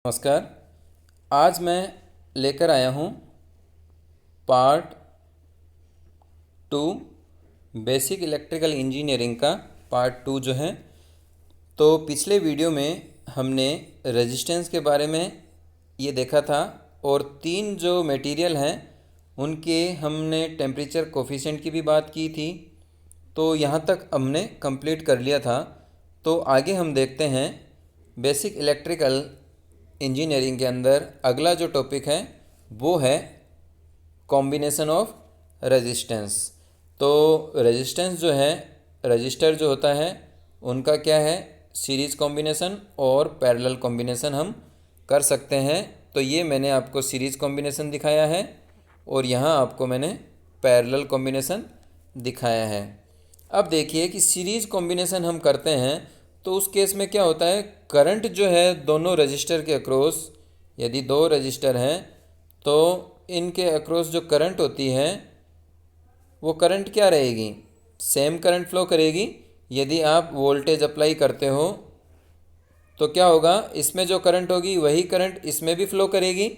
नमस्कार। आज मैं लेकर आया हूँ पार्ट 2 बेसिक इलेक्ट्रिकल इंजीनियरिंग का पार्ट 2 जो है। तो पिछले वीडियो में हमने रेजिस्टेंस के बारे में ये देखा था और 3 जो मटेरियल हैं उनके हमने टेम्परेचर कोफिशिएंट की भी बात की थी। तो यहाँ तक हमने कंप्लीट कर लिया था। तो आगे हम देखते हैं बेसिक इलेक्ट्रिकल इंजीनियरिंग के अंदर अगला जो टॉपिक है वो है कॉम्बिनेशन ऑफ रेजिस्टेंस। तो रेजिस्टेंस जो है, रजिस्टर जो होता है उनका क्या है, सीरीज़ कॉम्बिनेशन और पैरेलल कॉम्बिनेशन हम कर सकते हैं। तो ये मैंने आपको सीरीज़ कॉम्बिनेशन दिखाया है और यहाँ आपको मैंने पैरेलल कॉम्बिनेशन दिखाया है। अब देखिए कि सीरीज़ कॉम्बिनेशन हम करते हैं तो उस केस में क्या होता है, करंट जो है दोनों रजिस्टर के अक्रॉस, यदि 2 रजिस्टर हैं तो इनके अक्रॉस जो करंट होती है वो करंट क्या रहेगी, सेम करंट फ्लो करेगी। यदि आप वोल्टेज अप्लाई करते हो तो क्या होगा, इसमें जो करंट होगी वही करंट इसमें भी फ्लो करेगी।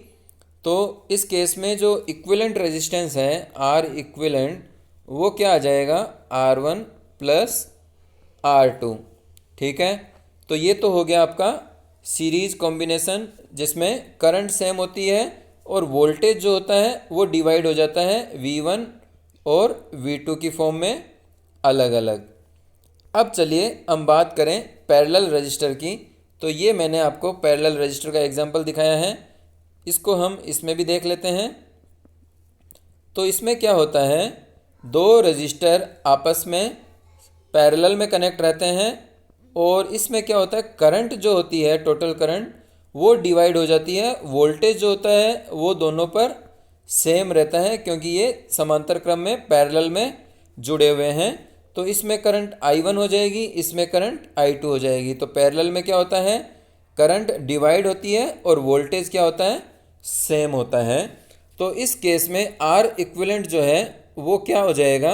तो इस केस में जो इक्विवेलेंट रेजिस्टेंस है आर इक्विवेलेंट, वो क्या आ जाएगा, R1 प्लस R2। ठीक है, तो ये तो हो गया आपका सीरीज़ कॉम्बिनेशन जिसमें करंट सेम होती है और वोल्टेज जो होता है वो डिवाइड हो जाता है V1 और V2 की फॉर्म में अलग अलग। अब चलिए हम बात करें पैरेलल रजिस्टर की। तो ये मैंने आपको पैरेलल रजिस्टर का एग्जांपल दिखाया है, इसको हम इसमें भी देख लेते हैं। तो इसमें क्या होता है, 2 रजिस्टर आपस में पैरेलल में कनेक्ट रहते हैं और इसमें क्या होता है, करंट जो होती है टोटल करंट वो डिवाइड हो जाती है, वोल्टेज जो होता है वो दोनों पर सेम रहता है क्योंकि ये समांतर क्रम में पैरेलल में जुड़े हुए हैं। तो इसमें करंट I1 हो जाएगी, इसमें करंट I2 हो जाएगी। तो पैरेलल में क्या होता है, करंट डिवाइड होती है और वोल्टेज क्या होता है, सेम होता है। तो इस केस में R इक्विवेलेंट जो है वो क्या हो जाएगा,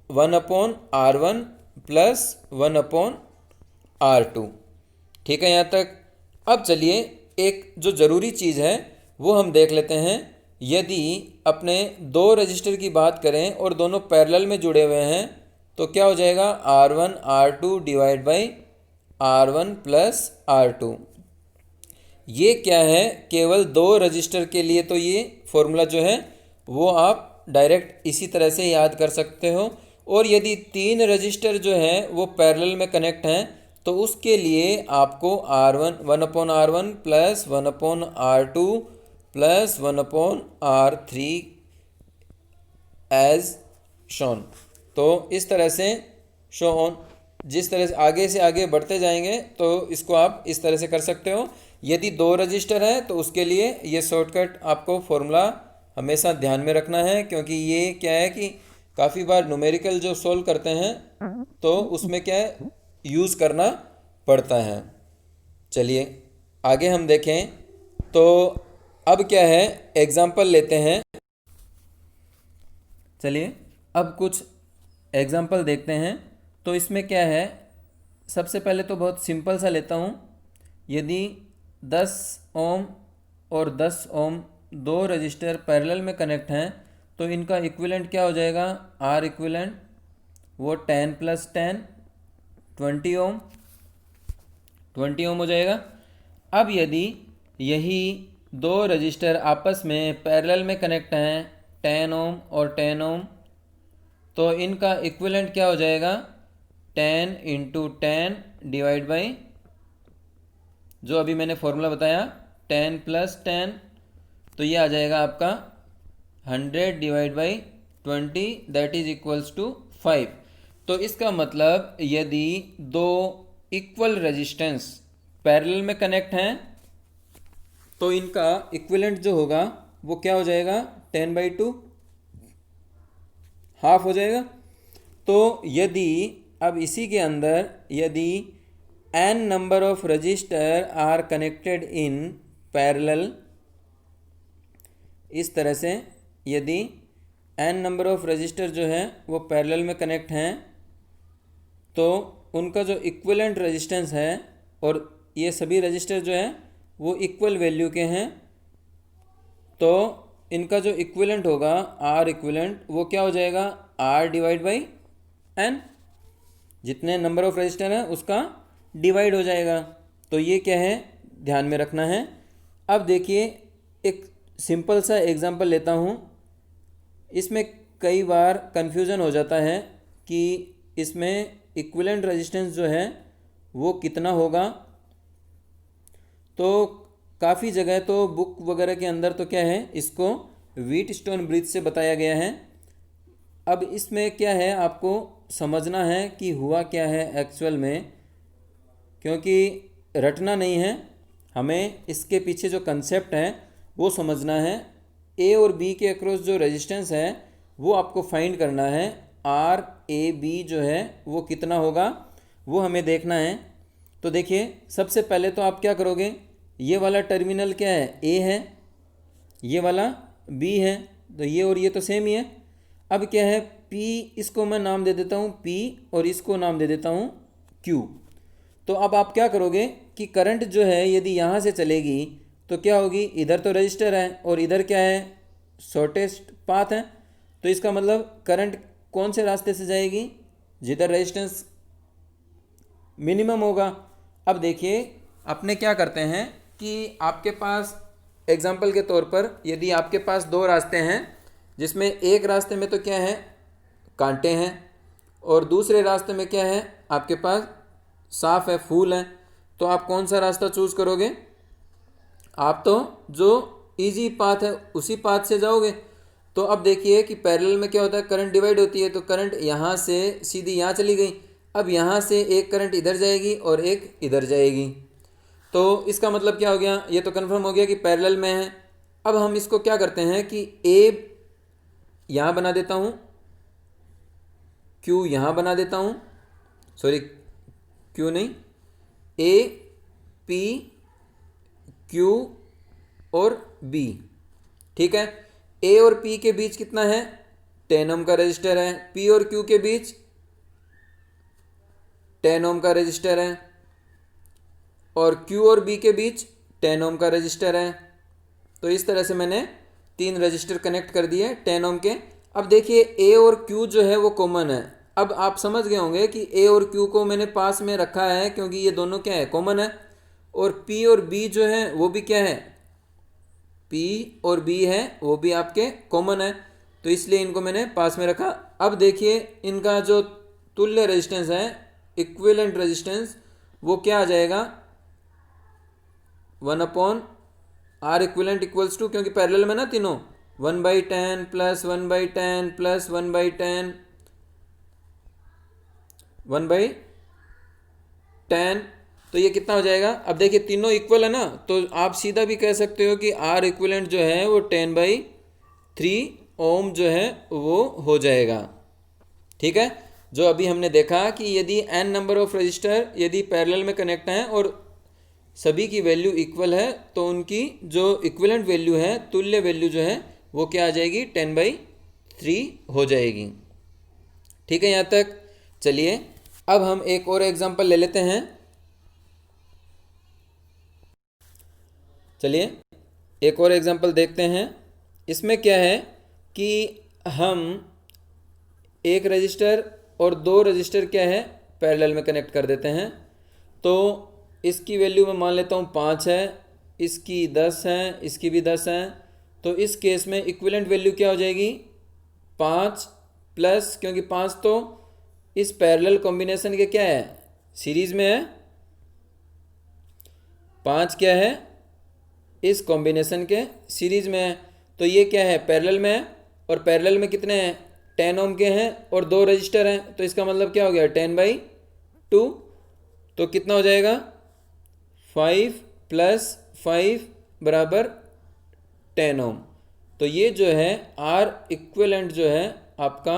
1/R1 प्लस 1/R2। ठीक है यहाँ तक। अब चलिए एक जो ज़रूरी चीज़ है वो हम देख लेते हैं। यदि अपने 2 रजिस्टर की बात करें और दोनों पैरेलल में जुड़े हुए हैं तो क्या हो जाएगा, R1 R2 divide by R1 plus R2। ये क्या है, केवल 2 रजिस्टर के लिए तो ये फॉर्मूला जो है वो आप डायरेक्ट इसी तरह से याद कर सकते हो। और यदि 3 रजिस्टर जो है वो पैरेलल में कनेक्ट हैं तो उसके लिए आपको R1 1/R1 plus 1/R2 plus 1/R3 as shown. तो इस तरह से शो ऑन, जिस तरह से आगे बढ़ते जाएंगे तो इसको आप इस तरह से कर सकते हो। यदि 2 रजिस्टर हैं तो उसके लिए ये शॉर्टकट आपको फॉर्मूला हमेशा ध्यान में रखना है क्योंकि ये क्या है कि काफ़ी बार न्यूमेरिकल जो सोल्व करते हैं तो उसमें क्या है, यूज़ करना पड़ता है। चलिए आगे हम देखें। तो अब क्या है, एग्जाम्पल लेते हैं। चलिए अब कुछ एग्जाम्पल देखते हैं। तो इसमें क्या है, सबसे पहले तो बहुत सिंपल सा लेता हूँ। यदि 10 ओम और 10 ओम 2 रजिस्टर पैरेलल में कनेक्ट हैं तो इनका इक्विवेलेंट क्या हो जाएगा, R इक्विवेलेंट वो 10 प्लस 10 20 ओम, 20 ओम हो जाएगा। अब यदि यही 2 रजिस्टर आपस में पैरेलल में कनेक्ट हैं 10 ओम और 10 ओम, तो इनका इक्विवेलेंट क्या हो जाएगा, 10 इंटू 10 डिवाइड बाई जो अभी मैंने फॉर्मूला बताया 10 प्लस 10, तो ये आ जाएगा आपका 100 divide by 20 that is equals to 5। तो इसका मतलब यदि 2 इक्वल रेजिस्टेंस पैरेलल में कनेक्ट हैं तो इनका इक्विवेलेंट जो होगा वो क्या हो जाएगा, 10/2 हाफ हो जाएगा। तो यदि अब इसी के अंदर यदि n number of resistor are connected in parallel, इस तरह से यदि n नंबर ऑफ रजिस्टर जो है वो पैरेलल में कनेक्ट हैं तो उनका जो इक्विवेलेंट रेजिस्टेंस है, और ये सभी रजिस्टर जो है वो इक्वल वैल्यू के हैं, तो इनका जो इक्विवेलेंट होगा आर इक्विवेलेंट वो क्या हो जाएगा, आर डिवाइड बाई एन, जितने नंबर ऑफ रजिस्टर हैं उसका डिवाइड हो जाएगा। तो ये क्या है, ध्यान में रखना है। अब देखिए एक सिंपल सा एग्जांपल लेता हूँ। इसमें कई बार कन्फ्यूज़न हो जाता है कि इसमें इक्विवेलेंट रेजिस्टेंस जो है वो कितना होगा। तो काफ़ी जगह तो बुक वगैरह के अंदर तो क्या है, इसको व्हीटस्टोन ब्रिज से बताया गया है। अब इसमें क्या है, आपको समझना है कि हुआ क्या है एक्चुअल में, क्योंकि रटना नहीं है, हमें इसके पीछे जो कंसेप्ट है वो समझना है। ए और बी के अक्रॉस जो रेजिस्टेंस है वो आपको फाइंड करना है। आर ए बी जो है वो कितना होगा वो हमें देखना है। तो देखिए सबसे पहले तो आप क्या करोगे, ये वाला टर्मिनल क्या है, ए है, ये वाला बी है, तो ये और ये तो सेम ही है। अब क्या है, पी इसको मैं नाम दे देता हूँ पी और इसको नाम दे देता हूँ क्यू। तो अब आप क्या करोगे कि करंट जो है यदि यहाँ से चलेगी तो क्या होगी, इधर तो रजिस्टर है और इधर क्या है, शॉर्टेस्ट पाथ है। तो इसका मतलब करंट कौन से रास्ते से जाएगी, जिधर रेजिस्टेंस मिनिमम होगा। अब देखिए अपने क्या करते हैं कि आपके पास एग्जाम्पल के तौर पर यदि आपके पास दो रास्ते हैं, जिसमें एक रास्ते में तो क्या है, कांटे हैं, और दूसरे रास्ते में क्या है, आपके पास साफ है, फूल है, तो आप कौन सा रास्ता चूज करोगे, आप तो जो इजी पाथ है उसी पाथ से जाओगे। तो अब देखिए कि पैरेलल में क्या होता है, करंट डिवाइड होती है, तो करंट यहाँ से सीधी यहाँ चली गई। अब यहाँ से एक करंट इधर जाएगी और एक इधर जाएगी, तो इसका मतलब क्या हो गया, ये तो कन्फर्म हो गया कि पैरेलल में है। अब हम इसको क्या करते हैं कि ए यहाँ बना देता हूँ, क्यू यहाँ बना देता हूँ, सॉरी क्यू नहीं, ए पी क्यू और बी, ठीक है। ए और पी के बीच कितना है, 10 ओम का रजिस्टर है, पी और क्यू के बीच 10 ओम का रजिस्टर है, और क्यू और बी के बीच 10 ओम का रजिस्टर है। तो इस तरह से मैंने 3 रजिस्टर कनेक्ट कर दिए 10 ओम के। अब देखिए ए और क्यू जो है वो कॉमन है। अब आप समझ गए होंगे कि ए और क्यू को मैंने पास में रखा है क्योंकि ये दोनों क्या है, कॉमन है। और पी और बी जो है वो भी क्या है, पी और बी है वो भी आपके कॉमन है, तो इसलिए इनको मैंने पास में रखा। अब देखिए इनका जो तुल्य रेजिस्टेंस है, इक्विवेलेंट रेजिस्टेंस, वो क्या आ जाएगा, 1/R इक्विवेलेंट इक्वल्स टू, क्योंकि पैरेलल में ना तीनों, 1/10 प्लस 1/10 प्लस 1/10 1/10, तो ये कितना हो जाएगा। अब देखिए तीनों इक्वल है ना, तो आप सीधा भी कह सकते हो कि आर इक्विवेलेंट जो है वो 10/3 ओम जो है वो हो जाएगा, ठीक है। जो अभी हमने देखा कि यदि n नंबर ऑफ रजिस्टर यदि पैरेलल में कनेक्ट हैं और सभी की वैल्यू इक्वल है, तो उनकी जो इक्विवेलेंट वैल्यू है, तुल्य वैल्यू जो है वो क्या आ जाएगी, 10/3 हो जाएगी, ठीक है यहाँ तक। चलिए अब हम एक और एग्जांपल ले लेते हैं। चलिए एक और एग्जांपल देखते हैं। इसमें क्या है कि हम एक रजिस्टर और दो रजिस्टर क्या है, पैरेलल में कनेक्ट कर देते हैं। तो इसकी वैल्यू मैं मान लेता हूँ 5 है, इसकी 10 है, इसकी भी 10 है। तो इस केस में इक्विवेलेंट वैल्यू क्या हो जाएगी, 5 प्लस, क्योंकि 5 तो इस पैरेलल कॉम्बिनेशन के क्या है, सीरीज में है, 5 क्या है, इस कॉम्बिनेशन के सीरीज में है। तो ये क्या है, पैरेलल में है, और पैरेलल में कितने हैं, 10 ओम के हैं और 2 रजिस्टर हैं, तो इसका मतलब क्या हो गया, 10/2। तो कितना हो जाएगा, 5 + 5 = 10 ओम। तो ये जो है आर इक्विवेलेंट जो है आपका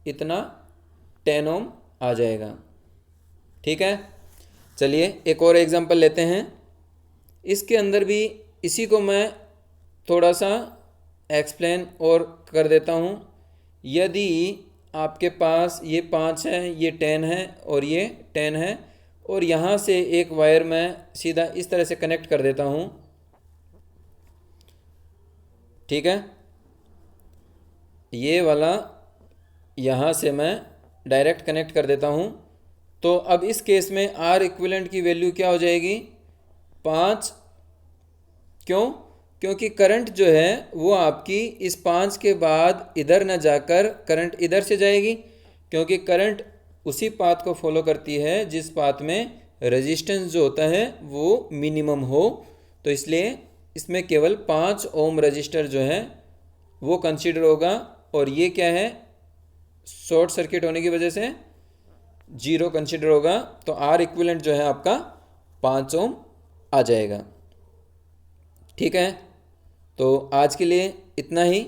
इतना 10 ओम आ जाएगा, ठीक है। चलिए एक और एग्जांपल लेते हैं। इसके अंदर भी इसी को मैं थोड़ा सा एक्सप्लेन और कर देता हूँ। यदि आपके पास ये 5 है, ये 10 है और ये 10 है, और यहाँ से एक वायर मैं सीधा इस तरह से कनेक्ट कर देता हूँ। ठीक है, ये वाला यहाँ से मैं डायरेक्ट कनेक्ट कर देता हूँ। तो अब इस केस में आर इक्विवेलेंट की वैल्यू क्या हो जाएगी? 5। क्यों? क्योंकि करंट जो है वो आपकी इस 5 के बाद इधर न जाकर करंट इधर से जाएगी, क्योंकि करंट उसी पाथ को फॉलो करती है जिस पाथ में रेजिस्टेंस जो होता है वो मिनिमम हो। तो इसलिए इसमें केवल 5 ओम रजिस्टर जो है वो कंसीडर होगा, और ये क्या है, शॉर्ट सर्किट होने की वजह से 0 कंसीडर होगा। तो आर इक्विवेलेंट जो है आपका 5 ओम आ जाएगा। ठीक है, तो आज के लिए इतना ही।